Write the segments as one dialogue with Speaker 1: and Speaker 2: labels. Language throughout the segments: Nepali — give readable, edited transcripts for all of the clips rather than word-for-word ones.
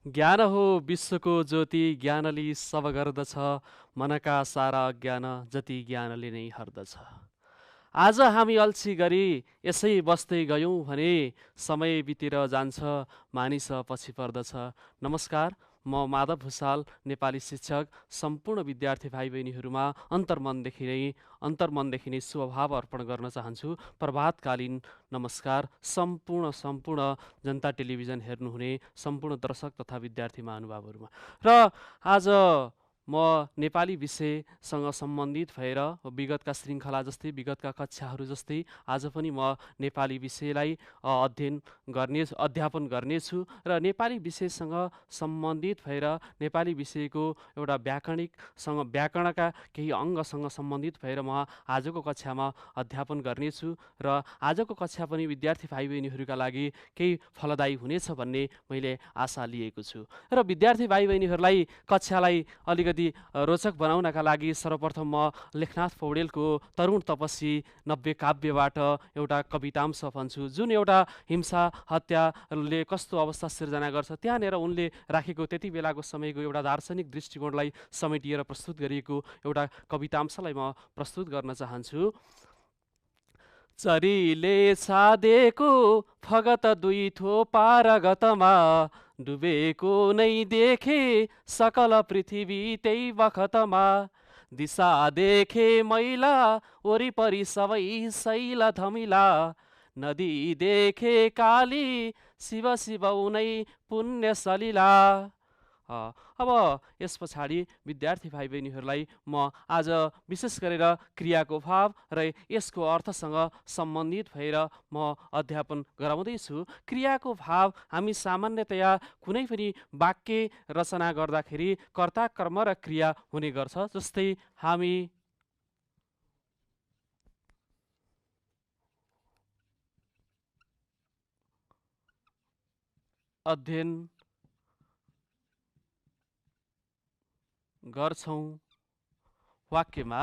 Speaker 1: ज्ञान हो विश्वको ज्योति, ज्ञानले सब गर्दछ, मनका सारा अज्ञान जति ज्ञानले नै हर्दछ। आज हामी अल्छी गरी यसै बस्दै गयौँ भने समय बितेर जान्छ, मानिस पछि पर्दछ। नमस्कार, म माधव भुषाल, नेपाली शिक्षक। सम्पूर्ण विद्यार्थी भाइ बहिनीहरूमा अन्तर्मनदेखि नै शुभभाव अर्पण गर्न चाहन्छु। प्रभातकालीन नमस्कार सम्पूर्ण जनता टेलिभिजन हेर्नुहुने सम्पूर्ण दर्शक तथा विद्यार्थी महानुभावहरूमा। र आज म नेपाली विषयसँग सम्बन्धित भएर विगतका श्रृङ्खला जस्तै, विगतका कक्षाहरू जस्तै आज पनि म नेपाली विषयलाई अध्यापन गर्नेछु र नेपाली विषयसँग सम्बन्धित भएर नेपाली विषयको एउटा व्याकरणका केही अङ्गसँग सम्बन्धित भएर म आजको कक्षामा अध्यापन गर्नेछु र आजको कक्षा पनि विद्यार्थी भाइ बहिनीहरूका लागि केही फलदायी हुनेछ भन्ने मैले आशा लिएको छु। र विद्यार्थी भाइ बहिनीहरूलाई कक्षालाई अलिकति रोचक बनाउनका लागि सर्वप्रथम म लेखनाथ पौडेलको तरुण तपस्वी नव्य काव्यबाट एउटा कवितांश भन्छु, जुन एउटा हिंसा हत्याले कस्तो अवस्था सिर्जना गर्छ त्यहाँनिर उनले राखेको त्यति बेलाको समयको एउटा दार्शनिक दृष्टिकोणलाई समेटिएर प्रस्तुत गरिएको एउटा कवितांशलाई म प्रस्तुत गर्न चाहन्छु। चरीले छादेको फगत दुई थो पारगतमा, डुबेको नै देखे सकल पृथ्वी त्यही बखतमा। दिशा देखे मैला वरिपरि सबै शैल धमिला, नदी देखे काली शिव शिव उनै पुण्य सलिला। अब यस पछाडि विद्यार्थी भाइ बहिनीहरूलाई म आज विशेष गरेर क्रियाको भाव र यसको अर्थसँग सम्बन्धित भएर म अध्यापन गराउँदैछु। क्रियाको भाव हामी सामान्यतया कुनै पनि वाक्य रचना गर्दाखेरि कर्ता, कर्म र क्रिया हुने गर्छ। जस्तै हामी अध्ययन गर्छौँ, वाक्यमा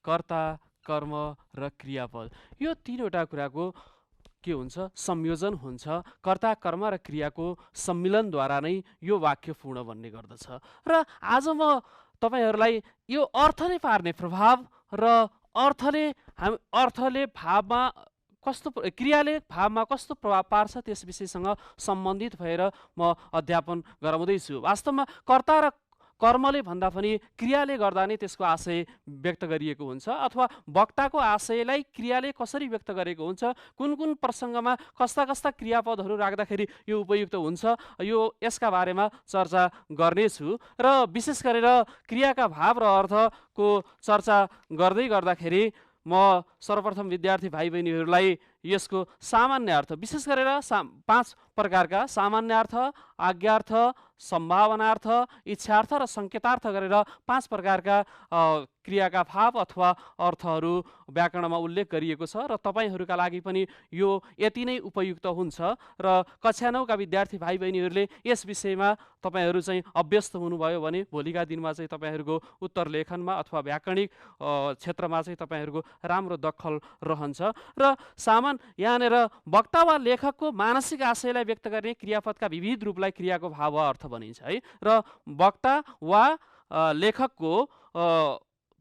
Speaker 1: कर्ता, कर्म र क्रियापद यो तीनवटा कुराको के हुन्छ, संयोजन हुन्छ। कर्ता, कर्म र क्रियाको सम्मिलनद्वारा नै यो वाक्य पूर्ण बन्ने गर्दछ। र आज म तपाईहरूलाई यो अर्थले पार्ने प्रभाव र अर्थले भावमा कस्तो, क्रियाले भावमा कस्तो प्रभाव पार्छ त्यस विषयसँग सम्बन्धित भएर म अध्यापन गराउँदैछु। वास्तवमा कर्ता र कर्मले भन्दा पनि क्रियाले गर्दा नै त्यसको आशय व्यक्त गरिएको हुन्छ, अथवा वक्ताको आशयलाई क्रियाले कसरी व्यक्त गरेको हुन्छ, कुन कुन प्रसङ्गमा कस्ता कस्ता क्रियापदहरू राख्दाखेरि यो उपयुक्त हुन्छ, यो यसका बारेमा चर्चा गर्नेछु। र विशेष गरेर क्रियाका भाव र अर्थको चर्चा गर्दाखेरि म सर्वप्रथम विद्यार्थी भाइ बहिनीहरूलाई यसको सामान्य अर्थ, विशेष गरेर 5 प्रकारका सामान्य अर्थ, आज्ञार्थ, सम्भावनार्थ, इच्छार्थ र सङ्केतार्थ गरेर 5 प्रकारका क्रियाका भाव अथवा अर्थहरू व्याकरणमा उल्लेख गरिएको छ र तपाईँहरूका लागि पनि यो यति नै उपयुक्त हुन्छ। र कक्षा 9 का विद्यार्थी भाइ बहिनीहरूले यस विषयमा तपाईँहरू चाहिँ अभ्यस्त हुनुभयो भने भोलिका दिनमा चाहिँ तपाईँहरूको उत्तर लेखनमा अथवा व्याकरणिक क्षेत्रमा चाहिँ तपाईँहरूको राम्रो दखल रहन्छ। र यहाँनिर वक्ता वा लेखकको मानसिक आशयलाई व्यक्त गर्ने क्रियापदका विविध रूपलाई क्रियाको भाव वा अर्थ भनिन्छ है। र वक्ता वा लेखकको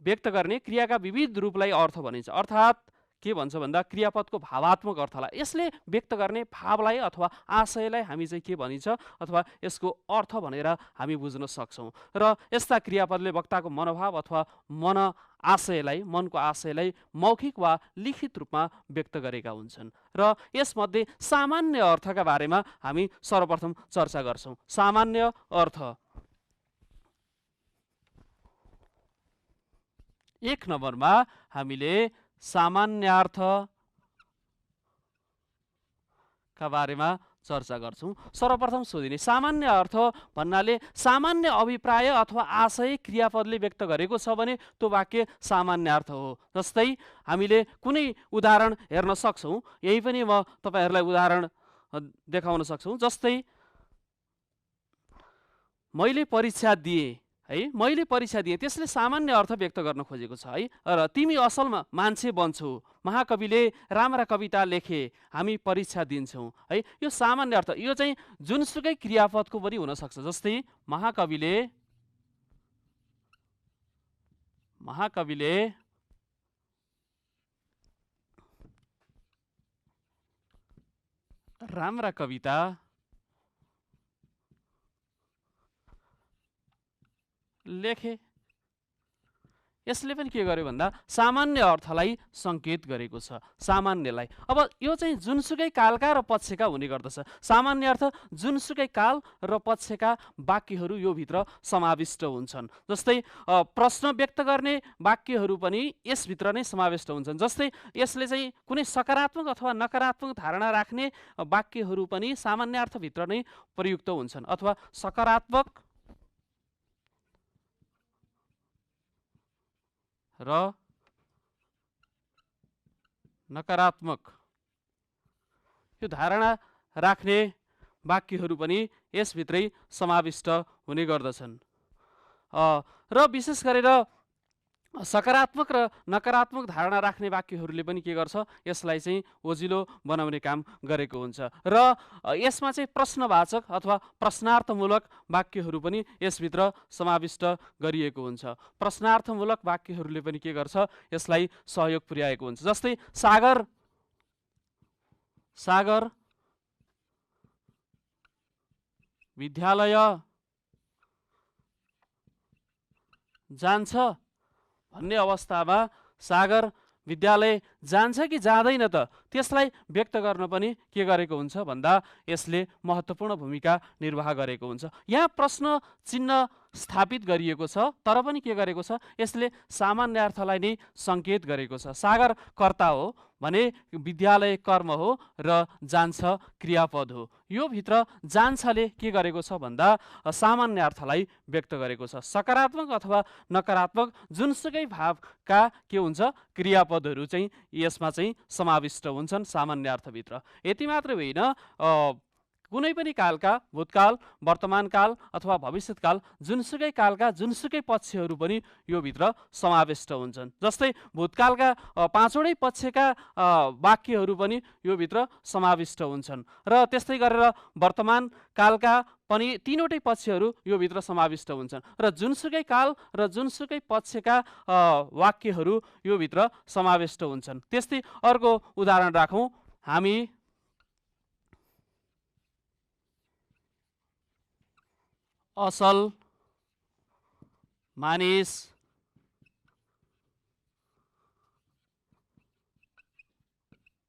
Speaker 1: व्यक्त गर्ने क्रियाका विविध रूपलाई अर्थ भनिन्छ। अर्थात् के भन्छ भन्दा क्रियापदको भावात्मक अर्थलाई, यसले व्यक्त गर्ने भावलाई अथवा आशयलाई हामी चाहिँ के भनिन्छ अथवा यसको अर्थ भनेर हामी बुझ्न सक्छौँ। र यस्ता क्रियापदले वक्ताको मनोभाव अथवा मनको आशयलाई मौखिक वा लिखित रूपमा व्यक्त गरेका हुन्छन्। र यसमध्ये सामान्य अर्थका बारेमा हामी सर्वप्रथम चर्चा गर्छौँ। सामान्य अर्थ, 1 नम्बरमा हामीले सामान्यार्थका बारेमा चर्चा गर्छौँ। सर्वप्रथम सोधिने सामान्य अर्थ भन्नाले सामान्य अभिप्राय अथवा आशय क्रियापदले व्यक्त गरेको छ भने त्यो वाक्य सामान्य अर्थ हो। जस्तै हामीले कुनै उदाहरण हेर्न सक्छौँ, यही पनि म तपाईँहरूलाई उदाहरण देखाउन सक्छौँ। जस्तै मैले परीक्षा दिएँ है, मैले परीक्षा दिएँ, त्यसले सामान्य अर्थ व्यक्त गर्न खोजेको छ है। र तिमी असलमा मान्छे बन्छौ, महाकविले राम्रा कविता लेखे, हामी परीक्षा दिन्छौँ है, यो सामान्य अर्थ। यो चाहिँ जुनसुकै क्रियापदको पनि हुनसक्छ। जस्तै महाकविले राम्रा कविता लेखे, यसले पनि के गर्यो भन्दा सामान्य अर्थलाई सङ्केत गरेको छ, सामान्यलाई। अब यो चाहिँ जुनसुकै कालका र पक्षका हुने गर्दछ। सामान्य अर्थ जुनसुकै काल र पक्षका वाक्यहरू यो भित्र समाविष्ट हुन्छन्। जस्तै प्रश्न व्यक्त गर्ने वाक्यहरू पनि यसभित्र नै समाविष्ट हुन्छन्। जस्तै यसले चाहिँ कुनै सकारात्मक अथवा नकारात्मक धारणा राख्ने वाक्यहरू पनि सामान्य अर्थभित्र नै प्रयुक्त हुन्छन्, अथवा सकारात्मक र नकारात्मक यो धारणा राख्ने वाक्यहरू पनि यसभित्रै समाविष्ट हुने गर्दछन्। र विशेष गरेर सकारात्मक र नकारात्मक धारणा राख्ने वाक्यहरूले पनि के गर्छ, यसलाई चाहिँ ओजिलो बनाउने काम गरेको हुन्छ। र यसमा चाहिँ प्रश्नवाचक अथवा प्रश्नार्थमूलक वाक्यहरू पनि यसभित्र समाविष्ट गरिएको हुन्छ। प्रश्नार्थमूलक वाक्यहरूले पनि के गर्छ, यसलाई सहयोग पुर्याएको हुन्छ। जस्तै सागर विद्यालय जान्छ भन्ने अवस्थामा सागर विद्यालय जान्छ कि जाँदैन त, त्यसलाई व्यक्त गर्न पनि के गरेको हुन्छ भन्दा यसले महत्त्वपूर्ण भूमिका निर्वाह गरेको हुन्छ। यहाँ प्रश्न चिन्ह स्थापित गरिएको छ, तर पनि के गरेको छ, यसले सामान्य अर्थलाई नै सङ्केत गरेको छ। सागर कर्ता हो भने विद्यालय कर्म हो र जान्छ क्रियापद हो। यो भित्र जान्छले के गरेको छ भन्दा सामान्य अर्थलाई व्यक्त गरेको छ। सकारात्मक अथवा नकारात्मक जुनसुकै भावका के हुन्छ, क्रियापदहरू चाहिँ यसमा चाहिँ समाविष्ट हुन्छन् सामान्य अर्थभित्र। यति मात्र होइन, कुनै पनि कालका भूतकाल, वर्तमानकाल अथवा भविष्यकाल जुनसुकै कालका जुनसुकै पक्षहरू पनि यो भित्र समाविष्ट हुन्छन्। जस्तै भूतकालका पाँचवटै पक्षका वाक्यहरू पनि यो भित्र समाविष्ट हुन्छन्, र त्यस्तै गरेर वर्तमान कालका पनि तीनवटै पक्षहरू यो भित्र समाविष्ट हुन्छन्, र जुनसुकै काल र जुनसुकै पक्षका वाक्यहरू यो भित्र समाविष्ट हुन्छन्। त्यस्तै अर्को उदाहरण राखौँ, हामी असल मानिस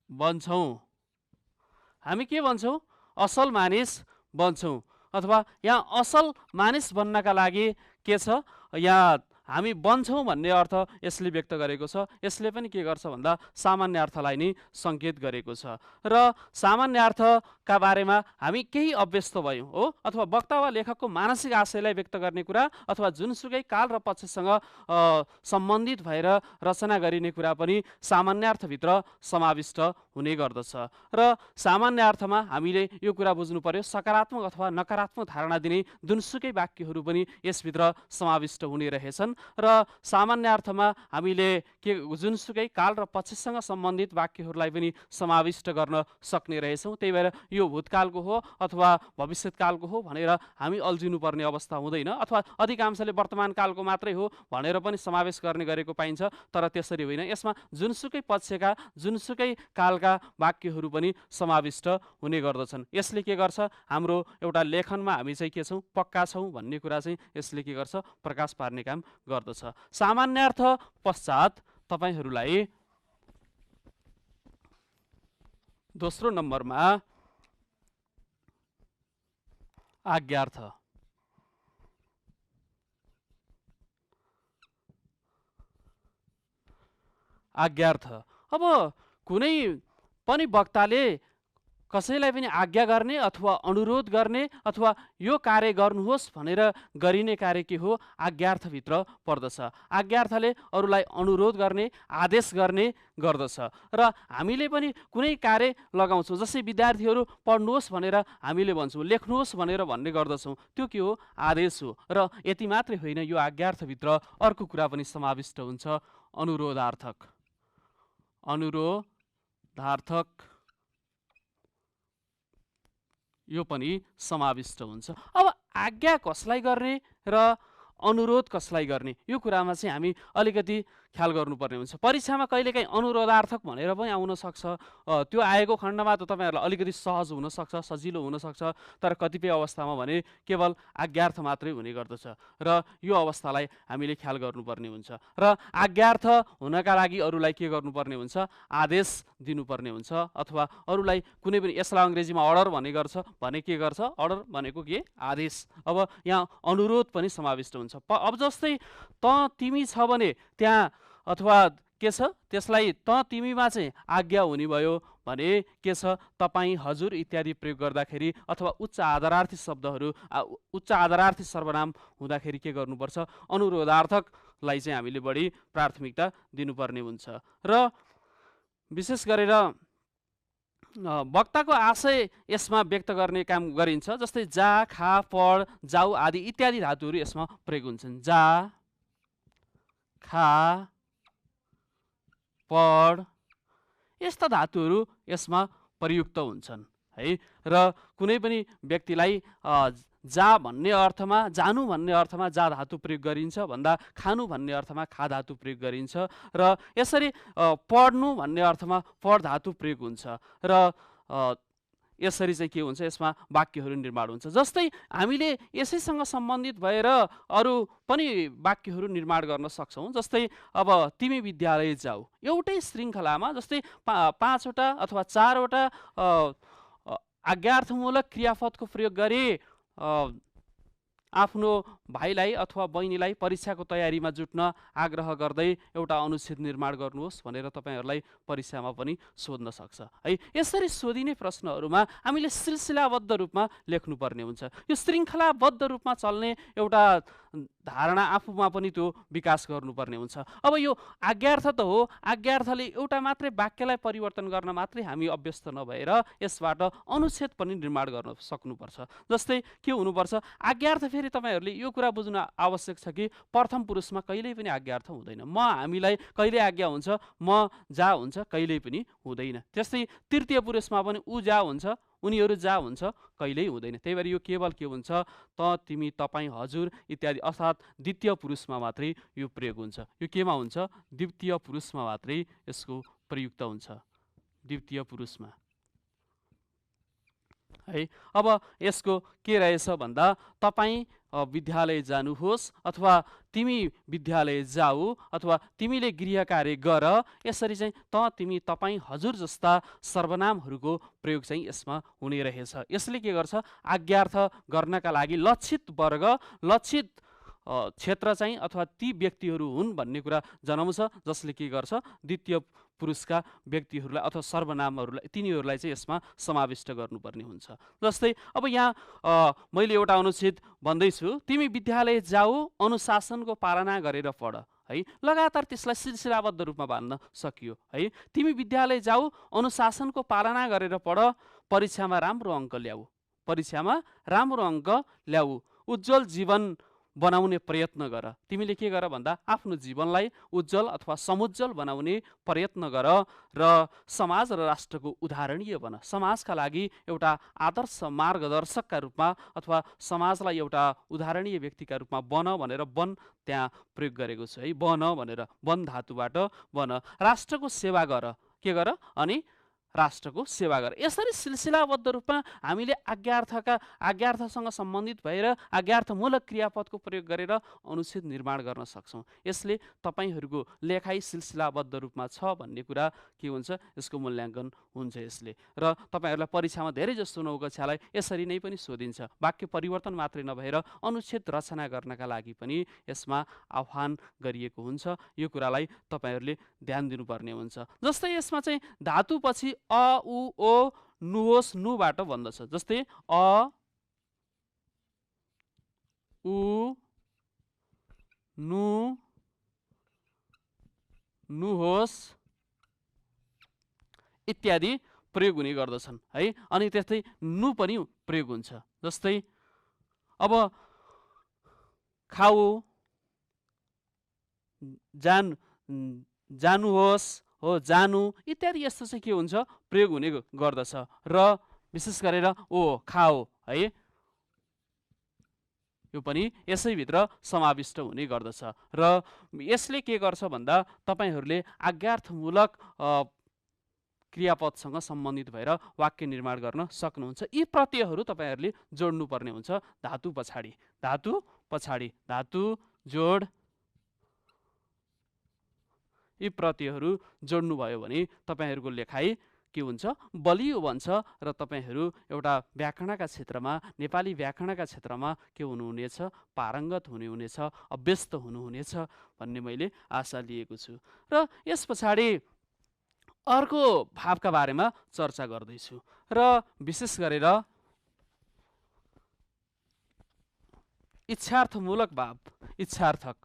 Speaker 1: बन्छौँ। हामी के भन्छौँ, असल मानिस बन्छौँ। अथवा यहाँ असल मानिस बन्नका लागि के छ, यहाँ हामी बन्छौँ भन्ने अर्थ यसले व्यक्त गरेको छ। यसले पनि के गर्छ भन्दा सामान्य अर्थलाई नै सङ्केत गरेको छ। र सामान्य अर्थका बारेमा हामी केही अभ्यस्त भयौँ हो, अथवा वक्ता वा लेखकको मानसिक आशयलाई व्यक्त गर्ने कुरा अथवा जुनसुकै काल र पक्षसँग सम्बन्धित भएर रचना गरिने कुरा पनि सामान्य अर्थभित्र समाविष्ट हुने गर्दछ। र सामान्य अर्थमा हामीले यो कुरा बुझ्नु पर्यो, सकारात्मक अथवा नकारात्मक धारणा दिने जुनसुकै वाक्यहरू पनि यसभित्र समाविष्ट हुने रहेछन्। र सामान्य अर्थमा हामीले के जुनसुकै काल र पक्षसँग सम्बन्धित वाक्यहरूलाई पनि समाविष्ट गर्न सक्ने रहेछौँ। त्यही भएर यो भूतकालको हो अथवा भविष्यकालको हो भनेर हामी अल्झिनुपर्ने अवस्था हुँदैन, अथवा अधिकांशले वर्तमान कालको मात्रै हो भनेर पनि समावेश गर्ने गरेको पाइन्छ, तर त्यसरी होइन। यसमा जुनसुकै पक्षका जुनसुकै कालका वाक्यहरू पनि समाविष्ट हुने गर्दछन्। यसले के गर्छ, हाम्रो एउटा लेखनमा हामी चाहिँ के छौँ, पक्का छौँ भन्ने कुरा चाहिँ यसले के गर्छ, प्रकाश पार्ने काम गर्दछ। सामान्य अर्थ पश्चात तपाईहरूलाई दोस्रो नम्बरमा आज्ञार्थ। आज्ञार्थ अब कुनै पनि वक्ताले कसैलाई पनि आज्ञा गर्ने अथवा अनुरोध गर्ने अथवा यो कार्य गर्नुहोस् भनेर गरिने कार्य के हो? आज्ञार्थभित्र पर्दछ। आज्ञार्थले अरूलाई अनुरोध गर्ने, आदेश गर्ने गर्दछ। र हामीले पनि कुनै कार्य लगाउँछौँ, जस्तै विद्यार्थीहरू पढ्नुहोस् भनेर हामीले भन्छौँ, लेख्नुहोस् भनेर भन्ने गर्दछौँ, त्यो के हो? आदेश हो। र यति मात्रै होइन, यो आज्ञार्थभित्र अर्को कुरा पनि समाविष्ट हुन्छ, अनुरोधार्थक। अनुरोधार्थक यो पनि समाविष्ट हुन्छ। अब आज्ञा कसलाई गर्ने र अनुरोध कसलाई गर्ने, यो कुरामा चाहिँ हामी अलिकति ख्याल गर्नुपर्ने हुन्छ। परीक्षामा कहिलेकाहीँ अनुरोधार्थक भनेर पनि आउन सक्छ। त्यो आएको खण्डमा त तपाईँहरूलाई अलिकति सहज हुनसक्छ, सजिलो हुनसक्छ, तर कतिपय अवस्थामा भने केवल आज्ञार्थ मात्रै हुने गर्दछ र यो अवस्थालाई हामीले ख्याल गर्नुपर्ने हुन्छ। र आज्ञार्थ हुनका लागि अरूलाई के गर्नुपर्ने हुन्छ? आदेश दिनुपर्ने हुन्छ, अथवा अरूलाई कुनै पनि, यसलाई अङ्ग्रेजीमा अर्डर भने के गर्छ? अर्डर भनेको के? आदेश। अब यहाँ अनुरोध पनि समाविष्ट हुन्छ। अब जस्तै त तिमी छ भने त्यहाँ अथवा के छ, त्यसलाई त तिमीमा चाहिँ आज्ञा हुने भयो भने के छ? तपाईँ, हजुर इत्यादि प्रयोग गर्दाखेरि अथवा उच्च आदरार्थी शब्दहरू, उच्च आदरार्थी सर्वनाम हुँदाखेरि के गर्नुपर्छ? अनुरोधार्थकलाई चाहिँ हामीले बढी प्राथमिकता दिनुपर्ने हुन्छ। र विशेष गरेर वक्ताको आशय यसमा व्यक्त गर्ने काम गरिन्छ। जस्तै जा, खा, पढ, जाऊ आदि इत्यादि धातुहरू यसमा प्रयोग हुन्छन्। जा, खा, पढ यस्ता धातुहरू यसमा प्रयुक्त हुन्छन् है। र कुनै पनि व्यक्तिलाई जा भन्ने अर्थमा, जानु भन्ने अर्थमा जा धातु प्रयोग गरिन्छ भन्दा खानु भन्ने अर्थमा खा धातु प्रयोग गरिन्छ। र यसरी पढ्नु भन्ने अर्थमा पढ धातु प्रयोग हुन्छ। र यसरी चाहिँ के हुन्छ? यसमा वाक्यहरू निर्माण हुन्छ। जस्तै हामीले यसैसँग सम्बन्धित भएर अरू पनि वाक्यहरू निर्माण गर्न सक्छौँ। जस्तै अब तिमी विद्यालय जाऊ, एउटै श्रृङ्खलामा जस्तै 5वटा अथवा 4वटा आज्ञार्थमूलक क्रियापदको प्रयोग गरी आफ्नो भाइलाई अथवा बहिनीलाई परीक्षाको तयारीमा जुट्न आग्रह गर्दै एउटा अनुच्छेद निर्माण गर्नुहोस् भनेर तपाईँहरूलाई परीक्षामा पनि सोध्न सक्छ है। यसरी सोधिने प्रश्नहरूमा हामीले सिलसिलाबद्ध रूपमा लेख्नुपर्ने हुन्छ। यो श्रृङ्खलाबद्ध रूपमा चल्ने एउटा धारणा आफूमा पनि त्यो विकास गर्नुपर्ने हुन्छ। अब यो आज्ञार्थ त हो, आज्ञार्थले एउटा मात्रै वाक्यलाई परिवर्तन गर्न मात्रै हामी अभ्यस्त नभएर यसबाट अनुच्छेद पनि निर्माण गर्न सक्नुपर्छ। जस्तै के हुनुपर्छ? आज्ञार्थ फेरि तपाईँहरूले यो कुरा बुझ्न आवश्यक छ कि प्रथम पुरुषमा कहिल्यै पनि आज्ञार्थ हुँदैन। म, हामीलाई कहिले आज्ञा हुन्छ, म, जा हुन्छ, कहिल्यै पनि हुँदैन। त्यस्तै तृतीय पुरुषमा पनि ऊ, जा हुन्छ, उनीहरू जा हुन्छ, कहिल्यै हुँदैन। त्यही भएर यो केवल के हुन्छ? त, तिमी, तपाईँ, हजुर इत्यादि, अर्थात् द्वितीय पुरुषमा मात्रै यो प्रयोग हुन्छ। यो केमा हुन्छ? द्वितीय पुरुषमा मात्रै यसको प्रयुक्त हुन्छ, द्वितीय पुरुषमा है। अब यसको के रहेछ भन्दा तपाईँ विद्यालय जानुहोस् अथवा तिमी विद्यालय जाऊ अथवा तिमीले गृह कार्य गर, यसरी चाहिँ त, तिमी, तपाईँ, हजुर जस्ता सर्वनामहरूको प्रयोग चाहिँ यसमा हुने रहेछ। यसले के गर्छ? आज्ञार्थ गर्नका लागि लक्षित वर्ग, लक्षित क्षेत्र चाहिँ अथवा ती व्यक्तिहरू हुन् भन्ने कुरा जनाउँछ, जसले के गर्छ? द्वितीय पुरुषका व्यक्तिहरूलाई अथवा सर्वनामहरूलाई, तिनीहरूलाई चाहिँ यसमा समाविष्ट गर्नुपर्ने हुन्छ। जस्तै अब यहाँ मैले एउटा अनुच्छेद भन्दैछु, तिमी विद्यालय जाऊ, अनुशासनको पालना गरेर पढ है। लगातार त्यसलाई सिलसिलाबद्ध रूपमा बाँध्न सकियो है। तिमी विद्यालय जाऊ, अनुशासनको पालना गरेर पढ, परीक्षामा राम्रो अङ्क ल्याऊ, परीक्षामा राम्रो अङ्क ल्याऊ, उज्जवल जीवन बनाउने प्रयत्न गर। तिमीले के गर भन्दा आफ्नो जीवनलाई उज्जवल अथवा समुज्जवल बनाउने प्रयत्न गर र समाज र राष्ट्रको उदाहरणीय बन। समाजका लागि एउटा आदर्श मार्गदर्शकका रूपमा अथवा समाजलाई एउटा उदाहरणीय व्यक्तिका रूपमा बन भनेर बन त्यहाँ प्रयोग गरेको छ है। बन भनेर, बन धातुबाट बन। राष्ट्रको सेवा गर, के गर? अनि राष्ट्रको सेवा गर। यसरी सिलसिलाबद्ध रूपमा हामीले आज्ञार्थसँग सम्बन्धित भएर आज्ञार्थमूलक क्रियापदको प्रयोग गरेर अनुच्छेद निर्माण गर्न सक्छौँ। यसले तपाईँहरूको लेखाइ सिलसिलाबद्ध रूपमा छ भन्ने कुरा के हुन्छ? यसको मूल्याङ्कन हुन्छ यसले। र तपाईँहरूलाई परीक्षामा धेरै जस्तो नौकक्षालाई यसरी नै पनि सोधिन्छ। वाक्य परिवर्तन मात्रै नभएर अनुच्छेद रचना गर्नका लागि पनि यसमा आह्वान गरिएको हुन्छ। यो कुरालाई तपाईँहरूले ध्यान दिनुपर्ने हुन्छ। जस्तै यसमा चाहिँ धातुपछि अ, उ, ओ, नुहोस् नुबाट बन्दछ। जस्तै अ उ नु नुहोस् इत्यादि प्रयोग हुने गर्दछन् है। अनि त्यस्तै नु पनि प्रयोग हुन्छ। जस्तै अब खाऊ जानुहोस् हो जानु इत्यादि यस्तो चाहिँ के हुन्छ प्रयोग हुने गर्दछ। र विशेष गरेर ओ खाऊ है यो पनि यसैभित्र समाविष्ट हुने गर्दछ। र यसले के गर्छ भन्दा तपाईहरूले आज्ञार्थमूलक क्रियापदसँग सम्बन्धित भएर वाक्य निर्माण गर्न सक्नुहुन्छ। यी प्रत्ययहरू तपाईहरूले जोड्नुपर्ने हुन्छ धातु पछाडि। धातु जोड यी प्रत्ययहरू जोड्नुभयो भने तपाईहरूको लेखाइ के हुन्छ बलियो बन्छ र तपाईहरू एउटा व्याकरणका क्षेत्रमा नेपाली व्याकरणका क्षेत्रमा के हुनुहुनेछ पारङ्गत हुनुहुनेछ अभ्यस्त हुनुहुनेछ भन्ने मैले आशा लिएको छु। र यस पछाडि अर्को भावका बारेमा चर्चा गर्दैछु र विशेष गरेर इच्छार्थमूलक भाव इच्छार्थक।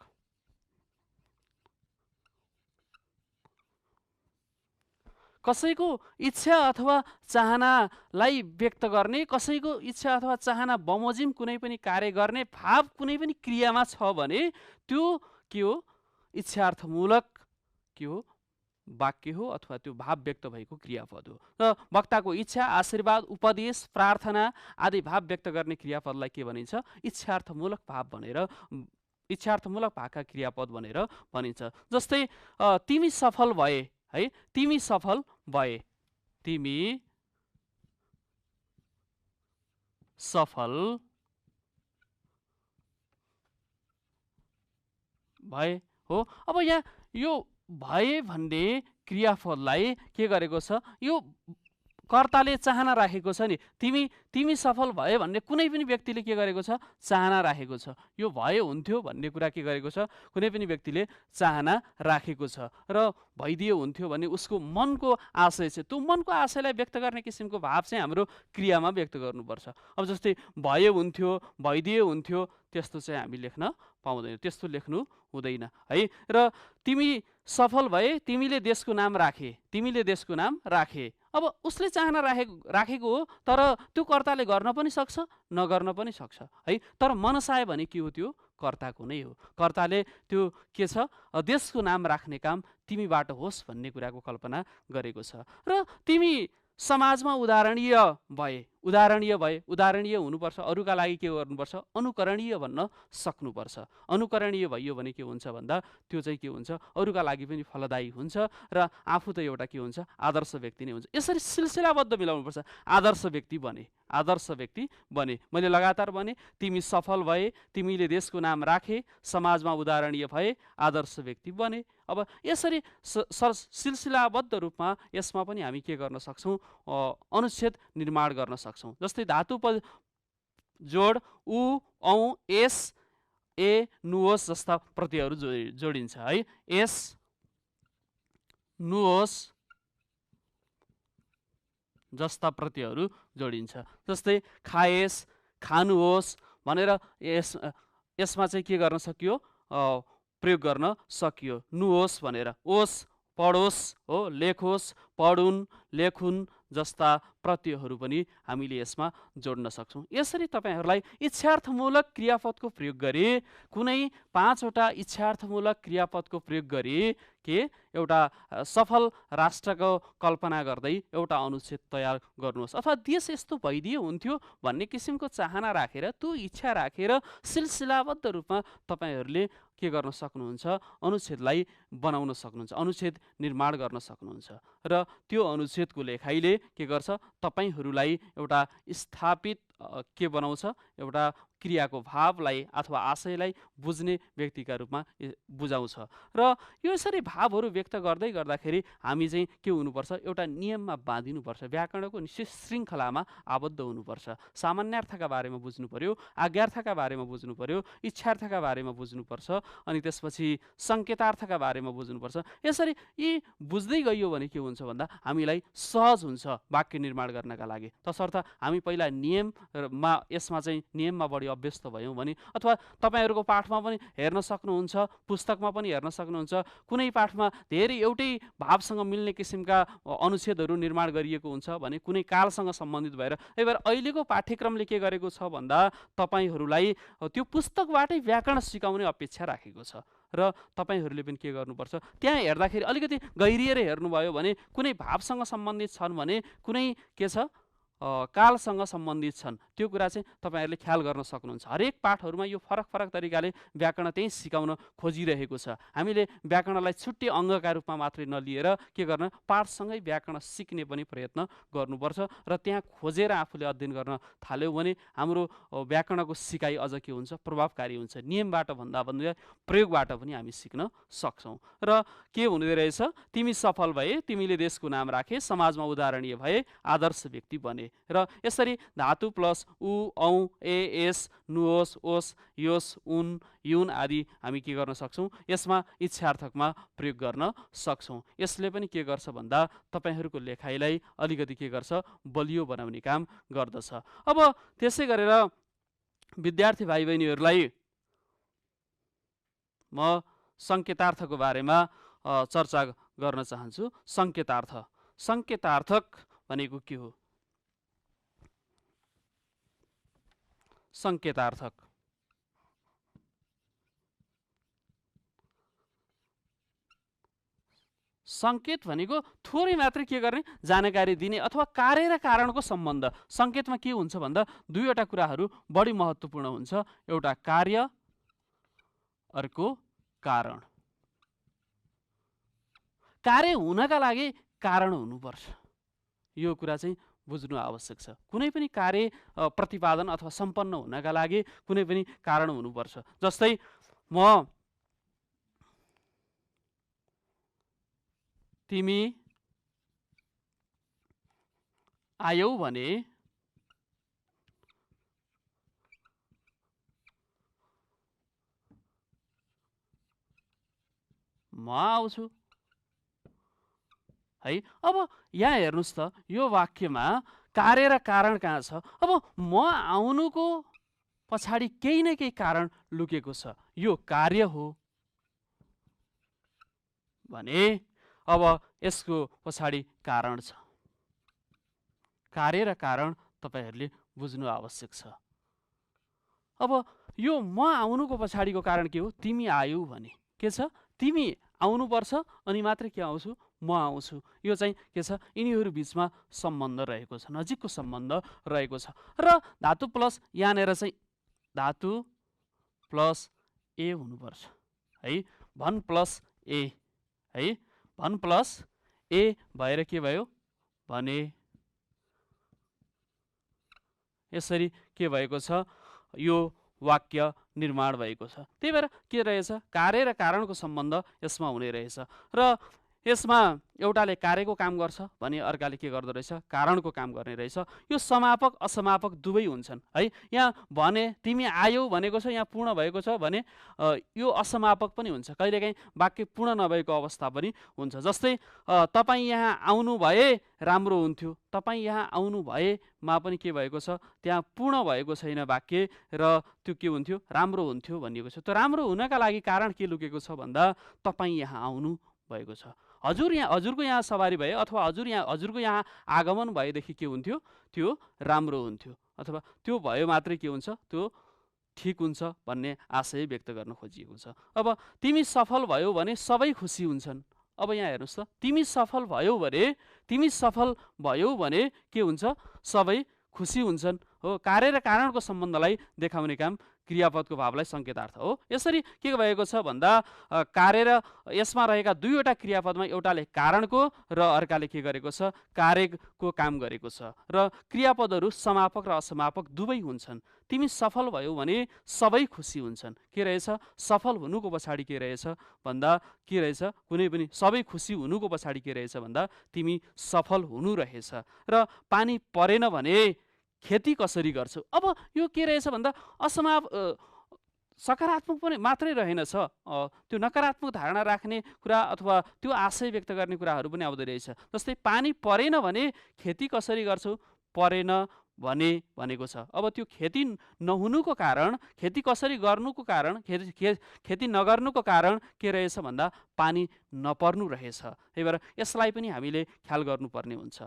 Speaker 1: कसैको इच्छा अथवा चाहनालाई व्यक्त गर्ने कसैको इच्छा अथवा चाहना बमोजिम कुनै पनि कार्य गर्ने भाव कुनै पनि क्रियामा छ भने त्यो के हो इच्छार्थमूलक के हो वाक्य हो अथवा त्यो भाव व्यक्त भएको क्रियापद हो। र वक्ताको इच्छा आशीर्वाद उपदेश प्रार्थना आदि भाव व्यक्त गर्ने क्रियापदलाई के भनिन्छ इच्छार्थमूलक भाव भनेर इच्छार्थमूलक भावका क्रियापद भनेर भनिन्छ। जस्तै तिमी सफल भए है तिमी सफल भए तिमी सफल भए हो। अब यहाँ यो भए भन्ने क्रियापदलाई के गरेको छ यो कर्ताले चाहना राखेको छ नि तिमी सफल भए भन्ने कुनै पनि व्यक्तिले के गरेको छ चाहना राखेको छ। यो भए हुन्थ्यो भन्ने कुरा के गरेको छ कुनै पनि व्यक्तिले चाहना राखेको छ र भइदियो हुन्थ्यो भन्ने उसको मनको आशय छ। त्यो मनको आशयलाई व्यक्त गर्ने किसिमको भाव चाहिँ हाम्रो क्रियामा व्यक्त गर्नुपर्छ। अब जस्तै भए हुन्थ्यो भइदियो हुन्थ्यो त्यस्तो चाहिँ हामी लेख्न पाउँदैन त्यस्तो लेख्नु हुँदैन है। र तिमी सफल भए तिमीले देशको नाम राखे अब उसले चाहना राखेको हो तर त्यो कर्ताले गर्न पनि सक्छ नगर्न पनि सक्छ है। तर मनसाय भने के हो त्यो कर्ताको नै हो। कर्ताले त्यो के छ देशको नाम राख्ने काम तिमीबाट होस् भन्ने कुराको कल्पना गरेको छ। र तिमी समाजमा उदाहरणीय उदाहरणीय हुनुपर्छ अरूका लागि के गर्नुपर्छ अनुकरणीय भन्न सक्नुपर्छ। अनुकरणीय भइयो भने के हुन्छ भन्दा त्यो चाहिँ के हुन्छ अरूका लागि पनि फलदायी हुन्छ र आफू त एउटा के हुन्छ आदर्श व्यक्ति नै हुन्छ। यसरी सिलसिलाबद्ध मिलाउनुपर्छ। आदर्श व्यक्ति बने मैले लगातार भने तिमी सफल भए तिमीले देशको नाम राखे समाजमा उदाहरणीय भए आदर्श व्यक्ति बने। अब यसरी सिलसिलाबद्ध रूपमा यसमा पनि हामी के गर्न सक्छौँ अनुच्छेद निर्माण गर्न सक्छौँ। जस्तै धातु जोड उ औ एस ए नुहोस् जस्ता प्रत्ययहरू जोडिन्छ है। एस नुहोस् जस्ता प्रत्ययहरू जोडिन्छ। जस्तै खाएस खानुहोस् भनेर यसमा चाहिँ के गर्न सकियो प्रयोग गर्न सकियो नुहोस् भनेर। ओस् पढोस् हो लेखोस् पढुन् लेखुन् जस्ता प्रत्ययहरू पनि हामीले यसमा जोड्न सक्छौँ। यसरी तपाईहरूलाई इच्छार्थमूलक क्रियापदको प्रयोग गरी कुनै 5 वटा इच्छार्थमूलक क्रियापदको प्रयोग गरी के एउटा सफल राष्ट्रको कल्पना गर्दै एउटा अनुच्छेद तयार गर्नुहोस्। अथवा देश यस्तो भइदियो हुन्थ्यो भन्ने किसिमको चाहना राखेर त्यो इच्छा राखेर सिलसिलाबद्ध रूपमा तपाईहरूले के गर्न सक्नुहुन्छ अनुच्छेदलाई बनाउन सक्नुहुन्छ अनुच्छेद निर्माण गर्न सक्नुहुन्छ। र त्यो अनुच्छेदको लेखाइले के गर्छ तपाईहरूलाई एउटा स्थापित के बनाउँछ एउटा क्रियाको भावलाई अथवा आशयलाई बुझ्ने व्यक्तिका रूपमा बुझाउँछ। र यो यसरी भावहरू व्यक्त गर्दै गर्दाखेरि हामी चाहिँ के हुनुपर्छ, एउटा नियममा बाँधिनुपर्छ, व्याकरणको निश्चित श्रृङ्खलामा आबद्ध हुनुपर्छ। सामान्यार्थका बारेमा बुझ्नु पर्यो, आज्ञार्थका बारेमा बुझ्नु पर्यो, इच्छार्थका बारेमा बुझ्नुपर्छ, अनि त्यसपछि सङ्केतार्थका बारेमा बुझ्नुपर्छ। यसरी यी बुझ्दै गइयो भने के हुन्छ भन्दा हामीलाई सहज हुन्छ वाक्य निर्माण गर्नका लागि। तसर्थ हामी पहिला नियममा यसमा चाहिँ नियममा बढी अभ्यस्त भयौँ भने, अथवा तपाईँहरूको पाठमा पनि हेर्न सक्नुहुन्छ, पुस्तकमा पनि हेर्न सक्नुहुन्छ, कुनै पाठमा धेरै एउटै भावसँग मिल्ने किसिमका अनुच्छेदहरू निर्माण गरिएको हुन्छ भने कुनै कालसँग सम्बन्धित भएर। त्यही भएर अहिलेको पाठ्यक्रमले के गरेको छ भन्दा तपाईँहरूलाई त्यो पुस्तकबाटै व्याकरण सिकाउने अपेक्षा राखेको छ। र तपाईँहरूले पनि के गर्नुपर्छ, त्यहाँ हेर्दाखेरि अलिकति गहिरिएर हेर्नुभयो भने कुनै भावसँग सम्बन्धित छन् भने कुनै के छ कालसँग सम्बन्धित छन्, त्यो कुरा चाहिँ तपाईँहरूले ख्याल गर्न सक्नुहुन्छ। हरेक पाठहरूमा यो फरक फरक तरिकाले व्याकरण त्यही सिकाउन खोजिरहेको छ। हामीले व्याकरणलाई छुट्टै अङ्गका रूपमा मात्रै नलिएर के गर्न, पाठसँगै व्याकरण सिक्ने पनि प्रयत्न गर्नुपर्छ। र त्यहाँ खोजेर आफूले अध्ययन गर्न थाल्यौँ भने हाम्रो व्याकरणको सिकाइ अझ के हुन्छ, प्रभावकारी हुन्छ। नियमबाट भन्दा प्रयोगबाट पनि हामी सिक्न सक्छौँ। र के हुँदो रहेछ, तिमी सफल भए, तिमीले देशको नाम राखे, समाजमा उदाहरणीय भए, आदर्श व्यक्ति बने। र यसरी धातु प्लस उ, औ, ए, एस, नुओस, ओस, योस, उन, युन आदि हामी के गर्न सक्छौँ, यसमा इच्छार्थकमा प्रयोग गर्न सक्छौँ। यसले पनि के गर्छ भन्दा तपाईँहरूको लेखाइलाई अलिकति के गर्छ, बलियो बनाउने काम गर्दछ। अब त्यसै गरेर विद्यार्थी भाइ बहिनीहरूलाई म सङ्केतार्थको बारेमा चर्चा गर्न चाहन्छु। सङ्केतार्थक भनेको के हो? सङ्केतार्थक सङ्केत भनेको थोरै मात्रै के गर्ने, जानकारी दिने अथवा कार्य र कारणको सम्बन्ध। सङ्केतमा के हुन्छ भन्दा दुईवटा कुराहरू बढी महत्त्वपूर्ण हुन्छ, एउटा कार्य, अर्को कारण। कार्य हुनका लागि कारण हुनुपर्छ, यो कुरा चाहिँ बुझ्नु आवश्यक छ। कुनै पनि कार्य प्रतिपादन अथवा सम्पन्न हुनका लागि कुनै पनि कारण हुनुपर्छ। जस्तै म तिमी आयौ भने म आउँछु है। अब यहाँ हेर्नुहोस् त, यो वाक्यमा कार्य र कारण कहाँ छ? अब म आउनुको पछाडि केही न केही कारण लुकेको छ, यो कार्य हो भने अब यसको पछाडि कारण छ। कार्य र कारण तपाईहरूले बुझ्नु आवश्यक छ। अब यो म आउनुको पछाडिको कारण के हो? तिमी आयौ भने के छ, तिमी आउनुपर्छ अनि मात्रै के आउँछु, म आउँछु। यो चाहिँ के छ, यिनीहरू बिचमा सम्बन्ध रहेको छ, नजिकको सम्बन्ध रहेको छ। र धातु प्लस यहाँनिर चाहिँ धातु प्लस ए हुनुपर्छ है, भन प्लस ए है। भन प्लस ए भएर के भयो भने यसरी के भएको छ, यो वाक्य निर्माण भएको छ। त्यही भएर के रहेछ, कार्य र कारणको सम्बन्ध यसमा हुने रहेछ। र यसमा एउटाले कार्यको काम गर्छ भने अर्काले के गर्दो रहेछ, कारणको काम गर्ने रहेछ। यो समापक असमापक दुवै हुन्छन् है। यहाँ भने तिमी आयौ भनेको छ, यहाँ पूर्ण भएको छ भने यो असमापक पनि हुन्छ, कहिलेकाहीँ वाक्य पूर्ण नभएको अवस्था पनि हुन्छ। जस्तै तपाईँ यहाँ आउनु भए राम्रो हुन्थ्यो, तपाईँ यहाँ आउनु भएमा पनि के भएको छ, त्यहाँ पूर्ण भएको छैन वाक्य, र त्यो के हुन्थ्यो, राम्रो हुन्थ्यो भनिएको छ। त्यो राम्रो हुनका लागि कारण के लुकेको छ भन्दा तपाईँ यहाँ आउनु भएको छ। हजुरको यहाँ सवारी भए अथवा हजुरको यहाँ आगमन भएदेखि के हुन्थ्यो, त्यो राम्रो हुन्थ्यो, अथवा त्यो भयो मात्रै के हुन्छ, त्यो ठिक हुन्छ भन्ने आशय व्यक्त गर्न खोजिएको छ। अब तिमी सफल भयो भने सबै खुसी हुन्छन्। अब यहाँ हेर्नुहोस् त, तिमी सफल भयो भने के हुन्छ, सबै खुसी हुन्छन् हो। कार्य र कारणको सम्बन्धलाई देखाउने काम क्रियापदको भावलाई सङ्केतार्थ हो। यसरी के भएको छ भन्दा कार्य र यसमा रहेका दुईवटा क्रियापदमा एउटाले कारणको र अर्काले के गरेको छ कार्यको काम गरेको छ र क्रियापदहरू समापक र असमापक दुवै हुन्छन्। तिमी सफल भयौ भने सबै खुसी हुन्छन्। के रहेछ सफल हुनुको पछाडि के रहेछ भन्दा के रहेछ कुनै पनि सबै खुसी हुनुको पछाडि के रहेछ भन्दा तिमी सफल हुनु रहेछ। र पानी परेन भने खेती कसरी गर्छौ। अब यो के रहेछ भन्दा सकारात्मक पनि मात्रै रहेनछ, त्यो नकारात्मक धारणा राख्ने कुरा अथवा त्यो आशय व्यक्त गर्ने कुराहरू पनि आउँदै रहेछ। जस्तै पानी परेन भने खेती कसरी गर्छौ, परेन भने भनेको छ। अब त्यो खेती नहुनुको कारण, खेती कसरी गर्नुको कारण, खेती नगर्नुको कारण के रहेछ भन्दा पानी नपर्नु रहेछ। त्यही भएर यसलाई पनि हामीले ख्याल गर्नुपर्ने हुन्छ।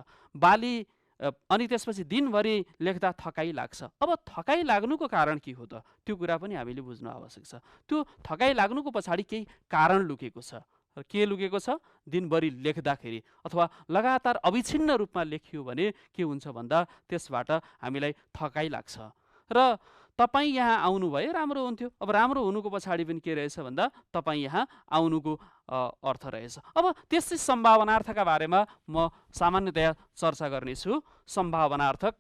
Speaker 1: अनि त्यसपछि दिनभरि लेख्दा थकाइ लाग्छ। अब थकाइ लाग्नुको कारण के हो त त्यो कुरा पनि हामीले बुझ्नु आवश्यक छ। त्यो थकाइ लाग्नुको पछाडि केही कारण लुकेको छ। के लुकेको छ दिनभरि लेख्दाखेरि अथवा लगातार अविच्छिन्न रूपमा लेखियो भने के हुन्छ भन्दा त्यसबाट हामीलाई थकाइ लाग्छ। र तपाईँ यहाँ आउनुभयो राम्रो हुन्थ्यो। अब राम्रो हुनुको पछाडि पनि के रहेछ भन्दा तपाईँ यहाँ आउनुको अर्थ रहेछ। अब त्यस्तै सम्भावनार्थका बारेमा म सामान्यतया चर्चा गर्नेछु। सम्भावनार्थक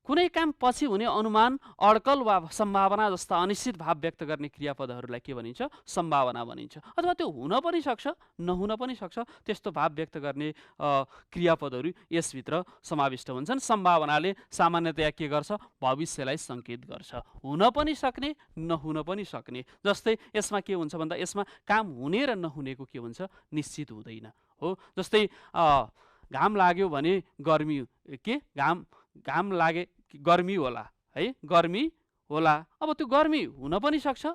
Speaker 1: कुनै काम पछि हुने अनुमान, अड्कल वा सम्भावना जस्ता अनिश्चित भाव व्यक्त गर्ने क्रियापदहरूलाई के भनिन्छ सम्भावना भनिन्छ। अथवा त्यो हुन पनि सक्छ नहुन पनि सक्छ, त्यस्तो भाव व्यक्त गर्ने क्रियापदहरू यसभित्र समाविष्ट हुन्छन्। सम्भावनाले सामान्यतया के गर्छ भविष्यलाई सङ्केत गर्छ। हुन पनि सक्ने नहुन पनि सक्ने। जस्तै यसमा के हुन्छ भन्दा यसमा काम हुने र नहुनेको के हुन्छ निश्चित हुँदैन हो। जस्तै घाम लाग्यो भने गर्मी घाम लागे गर्मी होला है, गर्मी होला। अब त्यो गर्मी हुन पनि सक्छ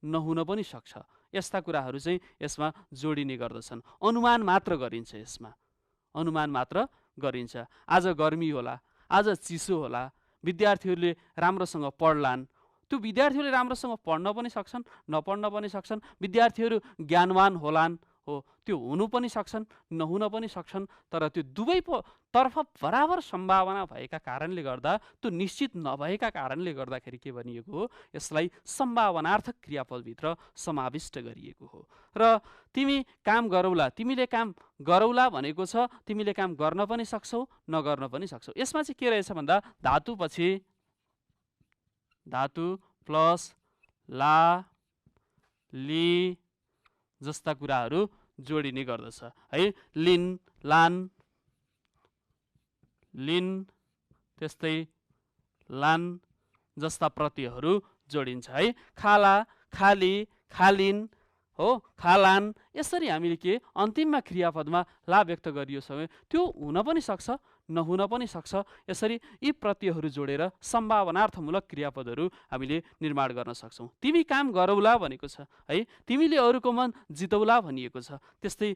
Speaker 1: नहुन पनि सक्छ। यस्ता कुराहरू चाहिँ यसमा जोडिने गर्दछन्। अनुमान मात्र गरिन्छ, यसमा अनुमान मात्र गरिन्छ। आज गर्मी होला, आज चिसो होला, विद्यार्थीहरूले राम्रोसँग पढ्लान्। त्यो विद्यार्थीहरूले राम्रोसँग पढ्न पनि सक्छन् नपढ्न पनि सक्छन्। विद्यार्थीहरू ज्ञानवान होलान् हो, त्यो हुनु पनि सक्छन् नहुन पनि सक्छन्। तर त्यो दुवै तर्फ बराबर सम्भावना भएका कारणले गर्दा, त्यो निश्चित नभएका कारणले गर्दाखेरि के भनिएको हो यसलाई सम्भावनार्थक क्रियापदभित्र समाविष्ट गरिएको हो। र तिमी काम गरौला, तिमीले काम गरौला भनेको छ तिमीले काम गर्न पनि सक्छौ नगर्न पनि सक्छौ। यसमा चाहिँ के रहेछ भन्दा धातु पछि धातु प्लस ला ली जस्ता कुराहरू जोडिने गर्दछ है। लिन लान लिन त्यस्तै लान जस्ता प्रत्ययहरू जोडिन्छ है। खाला खाली खालिन हो, खालान। यसरी हामीले के अन्तिममा क्रियापदमा ला व्यक्त गरियो समय त्यो हुन पनि सक्छ नहुन पनि सक्छ। यसरी यी प्रत्ययहरू जोडेर सम्भावनार्थमूलक क्रियापदहरू हामीले निर्माण गर्न सक्छौँ। तिमी काम गरौला भनेको छ है, तिमीले अरूको मन जितौला भनिएको छ। त्यस्तै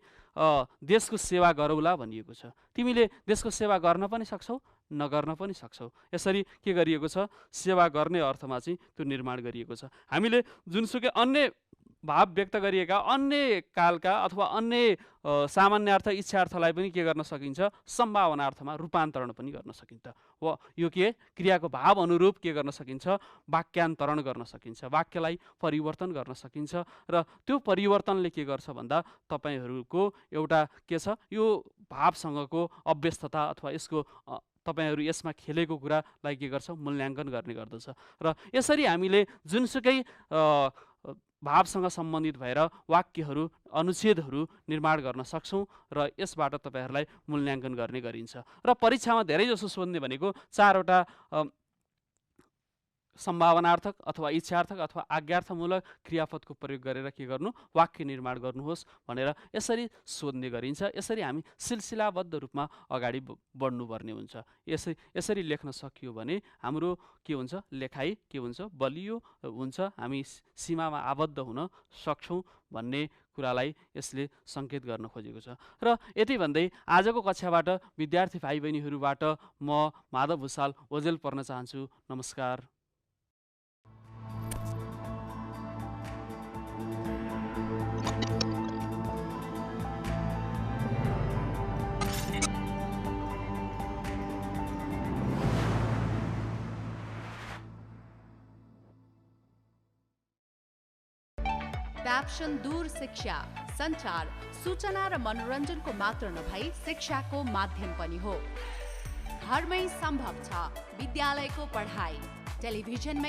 Speaker 1: देशको सेवा गरौला भनिएको छ। तिमीले देशको सेवा गर्न पनि सक्छौ नगर्न पनि सक्छौ। यसरी के गरिएको छ सेवा गर्ने अर्थमा चाहिँ त्यो निर्माण गरिएको छ। हामीले जुनसुकै अन्य भाव व्यक्त गरिएका अन्य कालका अथवा अन्य सामान्य अर्थ इच्छार्थलाई पनि के गर्न सकिन्छ सम्भावनार्थमा रूपान्तरण पनि गर्न सकिन्छ। वा यो के क्रियाको भाव अनुरूप के गर्न सकिन्छ वाक्यान्तरण गर्न सकिन्छ, वाक्यलाई परिवर्तन गर्न सकिन्छ। र त्यो परिवर्तनले के गर्छ भन्दा तपाईँहरूको एउटा के छ यो भावसँगको अभ्यस्तता अथवा यसको तपाईँहरू यसमा खेलेको कुरालाई के गर्छ मूल्याङ्कन गर्ने गर्दछ। र यसरी हामीले जुनसुकै भावसँग सम्बन्धित भएर वाक्यहरू अनुच्छेदहरू निर्माण गर्न सक्छौँ र यसबाट तपाईँहरूलाई मूल्याङ्कन गर्ने गरिन्छ। र परीक्षामा धेरैजसो सोध्ने भनेको चारवटा सम्भावनार्थक अथवा इच्छार्थक अथवा आज्ञार्थमूलक क्रियापदको प्रयोग गरेर के गर्नु वाक्य निर्माण गर्नुहोस् भनेर यसरी सोध्ने गरिन्छ। यसरी हामी सिलसिलाबद्ध रूपमा अगाडि बढ्नुपर्ने हुन्छ। यसरी लेख्न सकियो भने हाम्रो के हुन्छ लेखाइ के हुन्छ बलियो हुन्छ, हामी सीमामा आबद्ध हुन सक्छौँ भन्ने कुरालाई यसले सङ्केत गर्न खोजेको छ। र यति भन्दै आजको कक्षाबाट विद्यार्थी भाइ बहिनीहरूबाट म माधव भुसाल ओजेल पर्न चाहन्छु। नमस्कार।
Speaker 2: क्याप्सन दूर शिक्षा, सञ्चार, सूचना र मनोरञ्जनको मात्र नभई शिक्षाको माध्यम पनि हो। घरमै सम्भव छ विद्यालयको पढाइ। टेलिभिजनमै